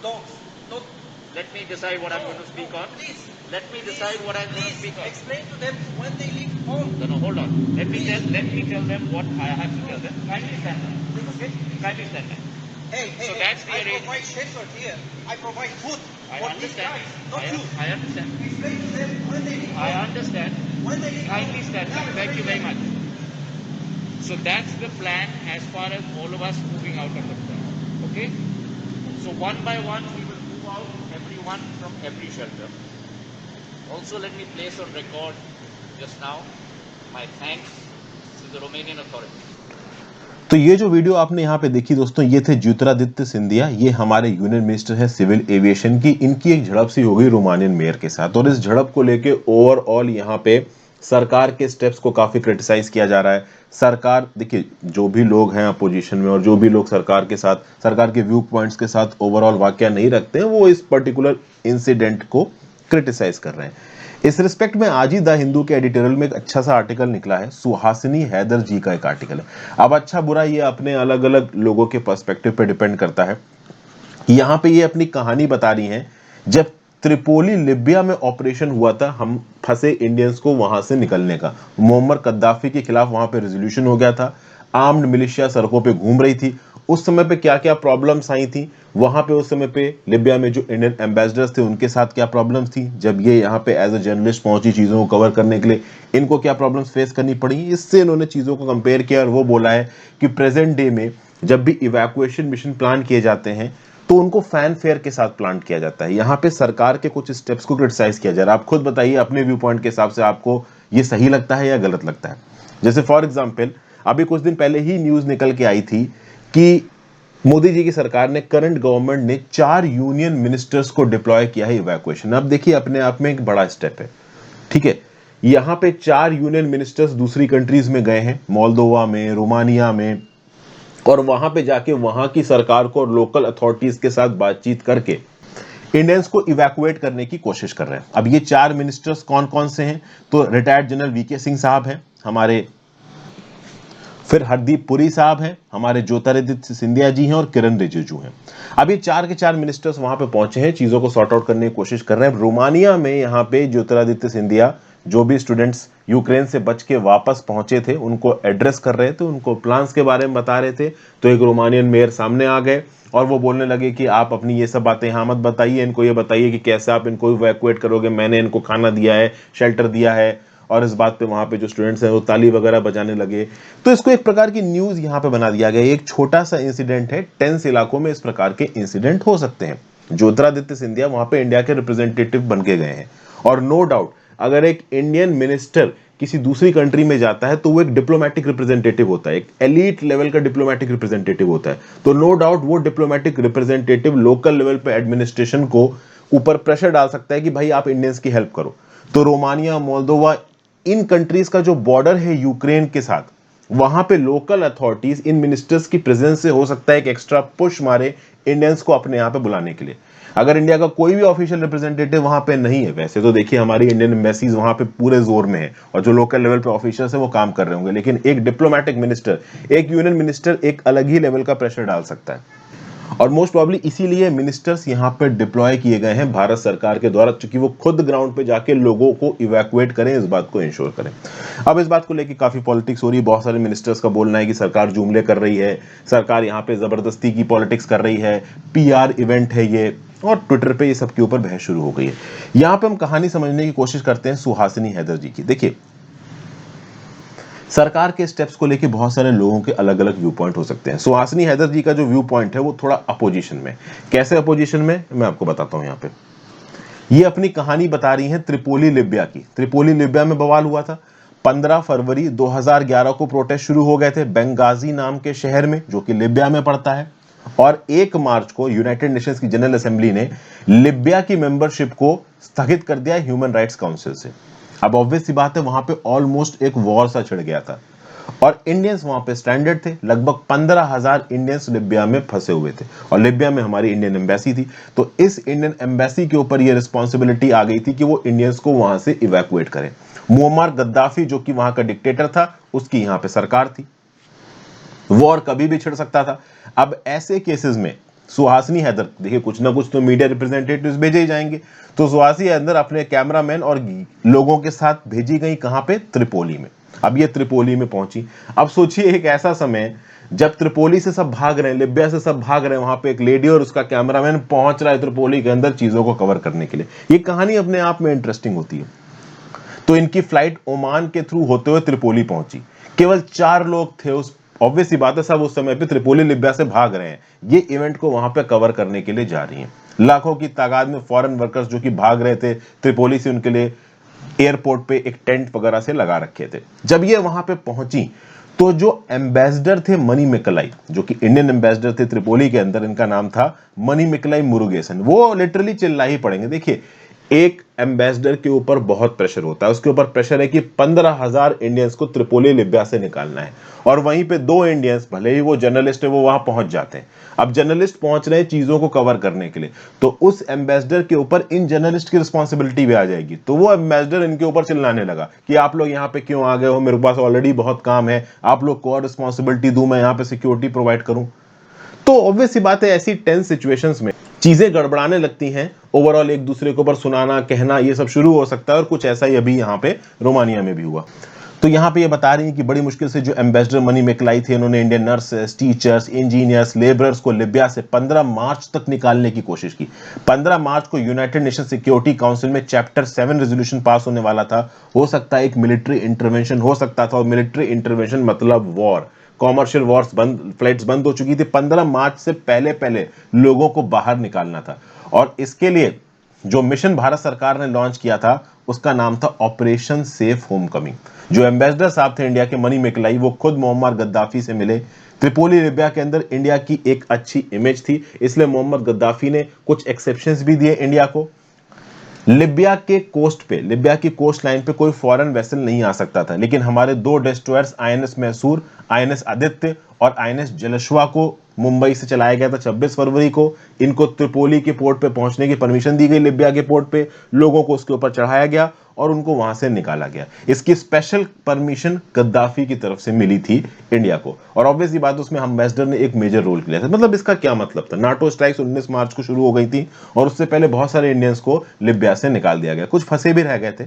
Don't. Let me decide what I'm going to speak on. Please. Let me decide what I'm going to speak on. Explain to them when they leave home. No, hold on. Let me tell them what I have to tell them. Kindly stand by. Okay? Kindly stand by. Hey, That's the I arrangement. provide shelter here. I provide food. I for these understand. guys, not you. I understand. Explain to them when they leave I home. understand. When they leave Kindly home. stand by. Now Thank you very explain much. them. So that's the plan as far as all of us moving out are concerned. Okay? So one by one we will move out everyone from every shelter. Also let me place on record just now my thanks to the Romanian authorities. तो ये जो video आपने यहाँ पे देखी दोस्तों, ये थे ज्योतिरादित्य सिंधिया, ये हमारे यूनियन मिनिस्टर है सिविल एविएशन की। इनकी एक झड़प सी हो गई रोमानियन मेयर के साथ, और इस झड़प को लेके ओवरऑल यहाँ पे सरकार के स्टेप्स को काफी क्रिटिसाइज किया जा रहा है। सरकार, देखिए, जो भी लोग हैं अपोजिशन में और जो भी लोग सरकार के साथ, सरकार के व्यू पॉइंट्स के साथ ओवरऑल वाकया नहीं रखते हैं, वो इस पर्टिकुलर इंसिडेंट को क्रिटिसाइज कर रहे हैं। इस रिस्पेक्ट में आज ही द हिंदू के एडिटोरियल में एक अच्छा सा आर्टिकल निकला है, सुहासिनी हैदर जी का एक आर्टिकल है। अब अच्छा बुरा ये अपने अलग अलग लोगों के पर्सपेक्टिव पे डिपेंड करता है। यहाँ पे ये अपनी कहानी बता रही हैं, जब त्रिपोली लिबिया में ऑपरेशन हुआ था हम फंसे इंडियंस को वहां से निकलने का, मोहम्मद कद्दाफी के खिलाफ वहां पे रेजोल्यूशन हो गया था, आर्म्ड मिलिशिया सड़कों पे घूम रही थी। उस समय पे क्या क्या प्रॉब्लम्स आई थी वहां पे, उस समय पे लिबिया में जो इंडियन एम्बेसडर्स थे उनके साथ क्या प्रॉब्लम्स थी, जब ये यहाँ पे एज अ जर्नलिस्ट पहुंची चीजों को कवर करने के लिए, इनको क्या प्रॉब्लम्स फेस करनी पड़ी। इससे इन्होंने चीजों को कंपेयर किया और वो बोला है कि प्रेजेंट डे में जब भी इवैक्यूएशन मिशन प्लान किए जाते हैं तो उनको फैन फेयर के साथ प्लान किया जाता है। यहाँ पे सरकार के कुछ स्टेप्स को क्रिटिसाइज किया जा रहा है। आप खुद बताइए अपने व्यू पॉइंट के हिसाब से आपको ये सही लगता है या गलत लगता है। जैसे फॉर एग्जांपल अभी कुछ दिन पहले ही न्यूज निकल के आई थी कि मोदी जी की सरकार ने, करंट गवर्नमेंट ने 4 यूनियन मिनिस्टर्स को डिप्लॉय किया है इवैक्यूएशन। अब देखिए अपने आप में एक बड़ा स्टेप है, ठीक है। यहां पे 4 यूनियन मिनिस्टर्स दूसरी कंट्रीज में गए हैं, मोल्दोवा में, रोमानिया में, और वहां पे जाके वहां की सरकार को और लोकल अथॉरिटीज के साथ बातचीत करके इंडियंस को इवैक्यूएट करने की कोशिश कर रहे हैं। अब ये 4 मिनिस्टर्स कौन कौन से हैं, तो रिटायर्ड जनरल वीके सिंह साहब हैं हमारे, फिर हरदीप पुरी साहब हैं हमारे, ज्योतिरादित्य सिंधिया जी हैं और किरण रिजिजू हैं। अब ये 4 के 4 मिनिस्टर्स वहां पे पहुंचे हैं, चीजों को सॉर्ट आउट करने की कोशिश कर रहे हैं। रोमानिया में यहाँ पे ज्योतिरादित्य सिंधिया जो भी स्टूडेंट्स यूक्रेन से बच के वापस पहुंचे थे उनको एड्रेस कर रहे थे, उनको प्लान्स के बारे में बता रहे थे। तो एक रोमानियन मेयर सामने आ गए और वो बोलने लगे कि आप अपनी ये सब बातें यहाँ मत बताइए, इनको ये बताइए कि कैसे आप इनको इवैक्यूएट करोगे, मैंने इनको खाना दिया है, शेल्टर दिया है। और इस बात पे वहां पे जो स्टूडेंट्स हैं वो ताली वगैरह बजाने लगे। तो इसको एक प्रकार की न्यूज यहाँ पे बना दिया गया। एक छोटा सा इंसिडेंट है, टेंस इलाकों में इस प्रकार के इंसिडेंट हो सकते हैं। ज्योतिरादित्य सिंधिया वहां पे इंडिया के रिप्रेजेंटेटिव बन के गए हैं, और नो डाउट अगर एक इंडियन मिनिस्टर किसी दूसरी कंट्री में जाता है तो वो एक डिप्लोमेटिक रिप्रेजेंटेटिव होता है, एक एलीट लेवल का डिप्लोमेटिक रिप्रेजेंटेटिव होता है। तो नो डाउट वो डिप्लोमेटिक रिप्रेजेंटेटिव लोकल लेवल पे एडमिनिस्ट्रेशन को ऊपर प्रेशर डाल सकता है कि भाई आप इंडियंस की हेल्प करो। तो रोमानिया, मोल्दोवा, इन कंट्रीज का जो बॉर्डर है यूक्रेन के साथ, वहां पे लोकल अथॉरिटीज इन मिनिस्टर्स की प्रेजेंस से हो सकता है एक एक्स्ट्रा पुश मारे इंडियंस को अपने यहां पे बुलाने के लिए। अगर इंडिया का कोई भी ऑफिशियल रिप्रेजेंटेटिव वहां पे नहीं है, वैसे तो देखिए हमारी इंडियन एम्बेसीज वहां पे पूरे जोर में है और जो लोकल लेवल पे ऑफिशियल्स है वो काम कर रहे होंगे, लेकिन एक डिप्लोमेटिक मिनिस्टर, एक यूनियन मिनिस्टर एक अलग ही लेवल का प्रेशर डाल सकता है। और मोस्ट प्रॉब्ली इसीलिए मिनिस्टर्स यहाँ पे डिप्लॉय किए गए हैं भारत सरकार के द्वारा, क्योंकि वो खुद ग्राउंड पे जाके लोगों को इवैक्यूएट करें, इस बात को इंश्योर करें। अब इस बात को लेके काफी पॉलिटिक्स हो रही है। बहुत सारे मिनिस्टर्स का बोलना है कि सरकार जुमले कर रही है, सरकार यहाँ पे जबरदस्ती की पॉलिटिक्स कर रही है, पीआर इवेंट है ये, और ट्विटर पे ये सबके ऊपर बहस शुरू हो गई है। यहाँ पे हम कहानी समझने की कोशिश करते हैं सुहासिनी हैदर जी की। देखिए सरकार के स्टेप्स को लेके बहुत सारे लोगों के अलग अलग व्यू पॉइंट हो सकते हैं। सुहासिनी हैदर जी का जो व्यू पॉइंट है वो थोड़ा अपोजिशन में। कैसे अपोजिशन में, मैं आपको बताता हूं। यहाँ पे ये अपनी कहानी बता रही हैं त्रिपोली लिबिया की। त्रिपोली लिबिया में बवाल हुआ था। 15 फरवरी 2011 को प्रोटेस्ट शुरू हो गए थे बेंगाजी नाम के शहर में, जो कि लिबिया में पड़ता है। और 1 मार्च को यूनाइटेड नेशंस की जनरल असेंबली ने लिबिया की मेंबरशिप को स्थगित कर दिया ह्यूमन राइट्स काउंसिल से। अब ऑब्वियस सी बात है वहां पे ऑलमोस्ट एक वॉर सा छिड़ गया था और इंडियंस वहां पे स्ट्रैंडेड थे। लगभग 15,000 इंडियंस लिबिया में फंसे हुए थे और लिबिया में हमारी इंडियन एम्बेसी थी। तो इस इंडियन एम्बेसी के ऊपर यह रिस्पॉन्सिबिलिटी आ गई थी कि वो इंडियंस को वहां से इवैक्यूएट करें। मुअम्मर गद्दाफी जो कि वहां का डिक्टेटर था, उसकी यहां पे सरकार थी। वॉर कभी भी छिड़ सकता था। अब ऐसे केसेस में सुहासिनी हैदर, देखिए कुछ ना कुछ तो मीडिया रिप्रेजेंटेटिव्स भेजे ही जाएंगे, तो सुहासिनी हैदर अपने कैमरामैन और लोगों के साथ भेजी गई कहां पे, त्रिपोली में। अब ये त्रिपोली में पहुंची। अब सोचिए एक ऐसा समय जब त्रिपोली से सब भाग रहे हैं, लिबिया से सब भाग रहे हैं, वहां पे एक लेडी और उसका कैमरामैन पहुंच रहा है त्रिपोली के अंदर चीजों को कवर करने के लिए। ये कहानी अपने आप में इंटरेस्टिंग होती है। तो इनकी फ्लाइट ओमान के थ्रू होते हुए त्रिपोली पहुंची। केवल 4 लोग थे उस, ऑब्वियस सी बात है सब उस समय पे त्रिपोली लिबिया से भाग रहे हैं, ये इवेंट को वहां पे कवर करने के लिए जा रही हैं। लाखों की तादाद में फॉरेन वर्कर्स जो कि भाग रहे थे त्रिपोली से, उनके लिए एयरपोर्ट पे एक टेंट वगैरह से लगा रखे थे। जब ये वहां पे पहुंची तो जो एम्बेसडर थे मनी मिकलाई, जो कि इंडियन एम्बेसडर थे त्रिपोली के अंदर, इनका नाम था मनी मिकलाई मुरुगेसन, वो लिटरली चिल्ला ही पड़ेंगे। देखिए एक एम्बेसडर के ऊपर बहुत प्रेशर होता है, उसके ऊपर प्रेशर है कि 15,000 इंडियंस को त्रिपोली लिबिया से निकालना है, और वहीं पे 2 इंडियंस, भले ही वो जर्नलिस्ट है, वो वहां पहुंच जाते हैं। अब जर्नलिस्ट पहुंच रहे हैं चीजों को कवर करने के लिए, तो उस एम्बेसडर के ऊपर इन जर्नलिस्ट की रिस्पॉन्सिबिलिटी भी आ जाएगी। तो वो एम्बेसडर इनके ऊपर चिल्लाने लगा कि आप लोग यहाँ पे क्यों आ गए हो, मेरे पास ऑलरेडी बहुत काम है, आप लोग को और रिस्पॉन्सिबिलिटी दूं, मैं यहाँ पे सिक्योरिटी प्रोवाइड करूं। तो ऑब्वियस सी बात है ऐसी टेंस सिचुएशंस में चीजें गड़बड़ाने लगती हैं, ओवरऑल एक दूसरे के ऊपर सुनाना कहना ये सब शुरू हो सकता है, और कुछ ऐसा ही अभी यहाँ पे रोमानिया में भी हुआ। तो यहाँ पे ये बता रही हैं कि बड़ी मुश्किल से जो एम्बेसडर मनी मिकलाई थे, उन्होंने Indian nurses, teachers, engineers, labourers को लिबिया से 15 मार्च तक निकालने की कोशिश की। 15 मार्च को यूनाइटेड नेशन सिक्योरिटी काउंसिल में चैप्टर 7 रेजोल्यूशन पास होने वाला था। हो सकता है एक मिलिट्री इंटरवेंशन हो सकता था, और मिलिट्री इंटरवेंशन मतलब वॉर, कॉमर्शियल वॉर्स बंद, फ्लाइट्स बंद हो चुकी थी। 15 मार्च से पहले पहले लोगों को बाहर निकालना था, और इसके लिए जो मिशन भारत सरकार ने लॉन्च किया था उसका नाम था ऑपरेशन सेफ होमकमिंग। जो एम्बेसडर साहब थे इंडिया के मनी मिकलाई, वो खुद मोहम्मद गद्दाफी से मिले। त्रिपोली लिबिया के अंदर इंडिया की एक अच्छी इमेज थी, इसलिए मोहम्मद गद्दाफी ने कुछ एक्सेप्शंस भी दिए इंडिया को। लिबिया के कोस्ट पे, लिबिया की कोस्ट लाइन पे कोई फॉरेन वेसल नहीं आ सकता था, लेकिन हमारे 2 destroyers INS Mysore, INS Aditya और आईएनएस जलश्वा को मुंबई से चलाया गया था 26 फरवरी को। इनको त्रिपोली के पोर्ट पे पहुंचने की परमिशन दी गई, लिबिया के पोर्ट पे लोगों को उसके ऊपर चढ़ाया गया और उनको वहां से निकाला गया। इसकी स्पेशल परमिशन गद्दाफी की तरफ से मिली थी इंडिया को, और ऑब्वियसली बात उसमें एम्बेसडर ने एक मेजर रोल किया था। मतलब इसका क्या मतलब था, नाटो स्ट्राइक्स 19 मार्च को शुरू हो गई थी, और उससे पहले बहुत सारे इंडियंस को लिबिया से निकाल दिया गया, कुछ फंसे भी रह गए थे।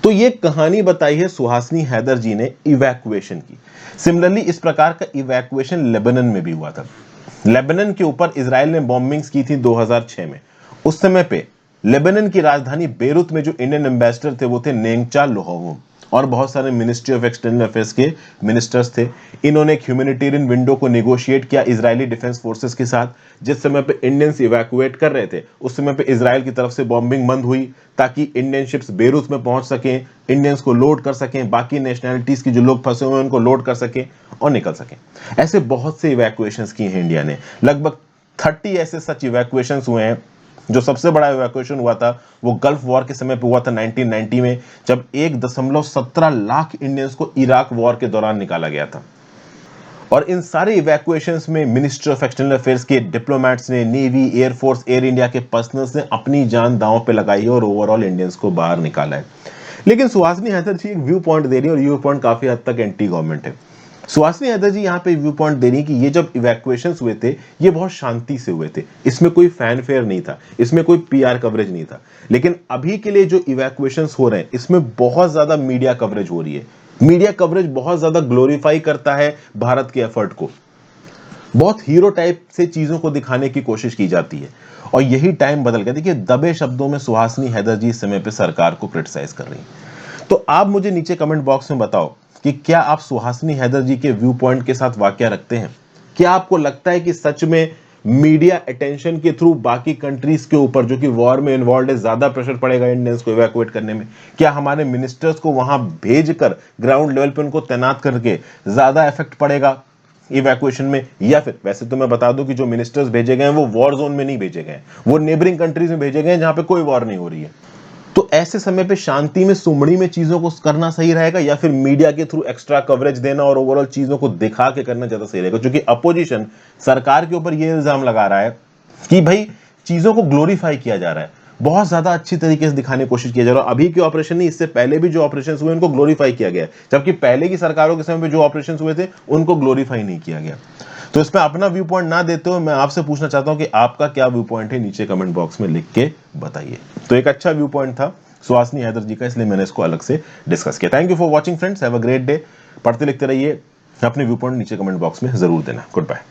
तो ये कहानी बताई है सुहासिनी हैदर जी ने इवैक्यूएशन की। सिमिलरली इस प्रकार का इवैक्यूएशन लेबनान में भी हुआ था। लेबनान के ऊपर इजराइल ने बॉम्बिंग्स की थी 2006 में। उस समय पे लेबनान की राजधानी बेरूत में जो इंडियन एम्बेसडर थे वो थे नेंगचा लोहोवो, और बहुत सारे मिनिस्ट्री ऑफ एक्सटर्नल अफेयर्स के मिनिस्टर्स थे। इन्होंने एक ह्यूमैनिटेरियन विंडो को नेगोशिएट किया इजरायली डिफेंस फोर्सेस के साथ। जिस समय पे इंडियंस इवैक्यूएट कर रहे थे उस समय पे इजराइल की तरफ से बॉम्बिंग बंद हुई, ताकि इंडियन शिप्स बेरूत में पहुंच सकें, इंडियंस को लोड कर सकें, बाकी नेशनैलिटीज के जो लोग फंसे हुए हैं उनको लोड कर सकें और निकल सकें। ऐसे बहुत से इवैक्यूएशंस किए हैं इंडिया ने, लगभग 30 ऐसे सच इवैक्यूएशंस हुए हैं। जो सबसे बड़ा इवैक्यूएशन हुआ था वो गल्फ वॉर के समय पे हुआ था 1990 में, जब 1.17 लाख इंडियंस को इराक वॉर के दौरान निकाला गया था। और इन सारे इवैक्यूएशंस में मिनिस्ट्री ऑफ एक्सटर्नल अफेयर्स के डिप्लोमेट्स ने, नेवी, एयरफोर्स, एयर इंडिया के पर्सनल्स ने अपनी जान दांव पे लगाई है और ओवरऑल इंडियंस को बाहर निकाला है। लेकिन सुहासिनी हैदर जी एक व्यू पॉइंट दे रही है, और व्यू पॉइंट काफी हद तक एंटी गवर्नमेंट है। सुहासिनी हैदर जी यहाँ पे व्यू पॉइंट दे रही है कि ये जब इवैक्यूएशंस हुए थे ये बहुत शांति से हुए थे, इसमें कोई फैनफेयर नहीं था, इसमें कोई पीआर कवरेज नहीं था। लेकिन अभी के लिए जो इवैक्यूएशंस हो रहे हैं इसमें बहुत ज्यादा मीडिया कवरेज हो रही है। मीडिया कवरेज बहुत ज्यादा ग्लोरीफाई करता है भारत के एफर्ट को, बहुत हीरो टाइप से चीजों को दिखाने की कोशिश की जाती है, और यही टाइम बदल गया। देखिए दबे शब्दों में सुहासिनी हैदर जी इस समय पे सरकार को क्रिटिसाइज कर रही हैं। तो आप मुझे नीचे कमेंट बॉक्स में बताओ कि क्या आप सुहासिनी हैदर जी के व्यू पॉइंट के साथ वाकया रखते हैं? क्या आपको लगता है कि सच में मीडिया अटेंशन के थ्रू बाकी कंट्रीज के ऊपर जो कि वॉर में इन्वॉल्व है ज्यादा प्रेशर पड़ेगा इंडियंस को इवैक्यूएट करने में? क्या हमारे मिनिस्टर्स को वहां भेजकर ग्राउंड लेवल पे उनको तैनात करके ज्यादा इफेक्ट पड़ेगा इवैक्यूएशन में? या फिर वैसे तो मैं बता दूं कि जो मिनिस्टर्स भेजे गए हैं वो वॉर जोन में नहीं भेजे गए, वो नेबरिंग कंट्रीज में भेजे गए जहां पे कोई वॉर नहीं हो रही है। तो ऐसे समय पे शांति में, सुमड़ी में चीजों को करना सही रहेगा, या फिर मीडिया के थ्रू एक्स्ट्रा कवरेज देना और ओवरऑल चीजों को दिखा के करना ज्यादा सही रहेगा? क्योंकि अपोजिशन सरकार के ऊपर यह इल्जाम लगा रहा है कि भाई चीजों को ग्लोरीफाई किया जा रहा है, बहुत ज्यादा अच्छी तरीके से दिखाने की कोशिश की जा रहा है। अभी के ऑपरेशन नहीं, इससे पहले भी जो ऑपरेशन हुए उनको ग्लोरीफाई किया गया, जबकि पहले की सरकारों के समय पे जो ऑपरेशन हुए थे उनको ग्लोरीफाई नहीं किया गया। तो इसमें अपना व्यू पॉइंट ना देते हुए मैं आपसे पूछना चाहता हूं कि आपका क्या व्यू पॉइंट है, नीचे कमेंट बॉक्स में लिख के बताइए। तो एक अच्छा व्यू पॉइंट था सुहासिनी हैदर जी का, इसलिए मैंने इसको अलग से डिस्कस किया। Thank you for watching friends, have a great day. पढ़ते लिखते रहिए, अपने व्यू पॉइंट नीचे कमेंट बॉक्स में जरूर देना। Good bye.